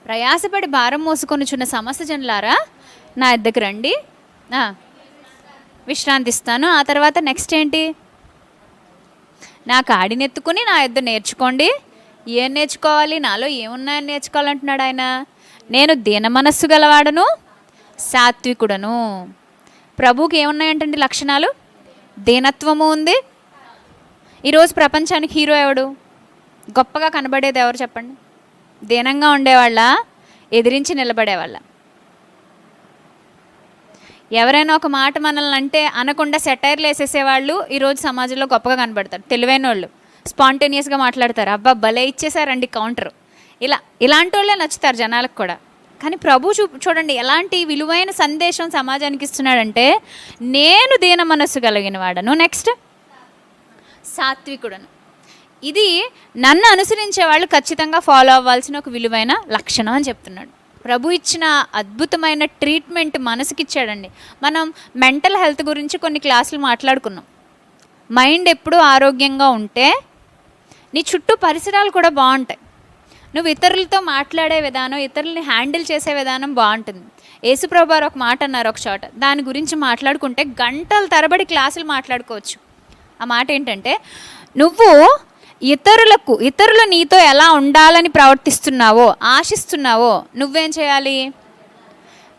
ప్రయాసపడి భారం మోసుకొనుచున్న సమస్త జనులారా నా యొద్దకు రండి, విశ్రాంతిస్తాను. ఆ తర్వాత నెక్స్ట్ ఏంటి? నా కాడిని ఎత్తుకుని నా యొద్ద నేర్చుకోండి. ఏం నేర్చుకోవాలి? నాలో ఏమున్నాయని నేర్చుకోవాలంటున్నాడు ఆయన. నేను దీన మనస్సు గలవాడను, సాత్వికుడను. ప్రభువుకి ఏమున్నాయంటండి లక్షణాలు? దీనత్వము ఉంది. ఈరోజు ప్రపంచానికి హీరో ఎవడు? గొప్పగా కనబడేది ఎవరు చెప్పండి? దీనంగా ఉండేవాళ్ళ, ఎదిరించి నిలబడేవాళ్ళ? ఎవరైనా ఒక మాట మనల్ని అంటే అనకుండా సెటైర్లు వేసేసేవాళ్ళు ఈరోజు సమాజంలో గొప్పగా కనబడతారు. తెలివైన వాళ్ళు స్పాంటేనియస్గా మాట్లాడతారు. అబ్బా భలే ఇచ్చేసారండి కౌంటర్. ఇలాంటి వాళ్ళే నచ్చుతారు జనాలకు కూడా. కానీ ప్రభు చూడండి ఎలాంటి విలువైన సందేశం సమాజానికి ఇస్తున్నాడంటే, నేను దీన మనస్సు కలిగిన వాడను, నెక్స్ట్ సాత్వికుడను. ఇది నన్ను అనుసరించే వాళ్ళు ఖచ్చితంగా ఫాలో అవ్వాల్సిన ఒక విలువైన లక్షణం అని చెప్తున్నాడు. ప్రభు ఇచ్చిన అద్భుతమైన ట్రీట్మెంట్ మనసుకిచ్చాడండి. మనం మెంటల్ హెల్త్ గురించి కొన్ని క్లాసులు మాట్లాడుకున్నాం. మైండ్ ఎప్పుడూ ఆరోగ్యంగా ఉంటే నీ చుట్టూ పరిసరాలు కూడా బాగుంటాయి. నువ్వు ఇతరులతో మాట్లాడే విధానం, ఇతరులని హ్యాండిల్ చేసే విధానం బాగుంటుంది. యేసుప్రభు వారు ఒక మాట అన్నారు ఒక చోట, దాని గురించి మాట్లాడుకుంటే గంటల తరబడి క్లాసులు మాట్లాడుకోవచ్చు. ఆ మాట ఏంటంటే, నువ్వు ఇతరులు నీతో ఎలా ఉండాలని ప్రవర్తిస్తున్నావో, ఆశిస్తున్నావో నువ్వేం చేయాలి?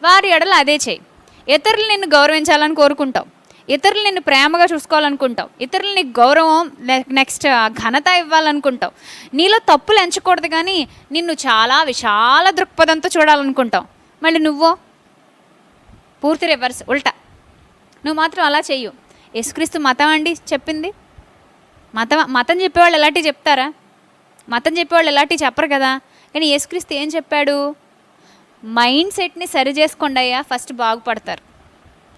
వారి ఎడల అదే చేయి. ఇతరులు నిన్ను గౌరవించాలని కోరుకుంటావు, ఇతరులు నిన్ను ప్రేమగా చూసుకోవాలనుకుంటావు, ఇతరులు నీకు గౌరవం నెక్స్ట్ ఘనత ఇవ్వాలనుకుంటావు. నీలో తప్పులు ఎంచకూడదు కానీ నిన్ను చాలా విశాల దృక్పథంతో చూడాలనుకుంటావు. మళ్ళీ నువ్వు పూర్తి రివర్స్, ఉల్టా. నువ్వు మాత్రం అలా చెయ్యు. యేసుక్రీస్తు మతం అండి చెప్పింది. మతం చెప్పేవాళ్ళు ఎలాంటివి చెప్తారా? మతం చెప్పేవాళ్ళు ఎలాంటివి చెప్పరు కదా. కానీ యేసుక్రీస్తు ఏం చెప్పాడు? మైండ్ సెట్ని సరి చేసుకోండి అయ్యా, ఫస్ట్ బాగుపడతారు.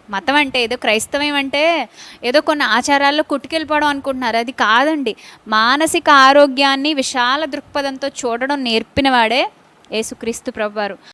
మతం అంటే ఏదో క్రైస్తవం అంటే ఏదో కొన్ని ఆచారాల్లో కుట్టుకెళ్ళిపోవడం అనుకుంటున్నారు. అది కాదండి. మానసిక ఆరోగ్యాన్ని విశాల దృక్పథంతో చూడడం నేర్పినవాడే యేసుక్రీస్తు ప్రభువారు.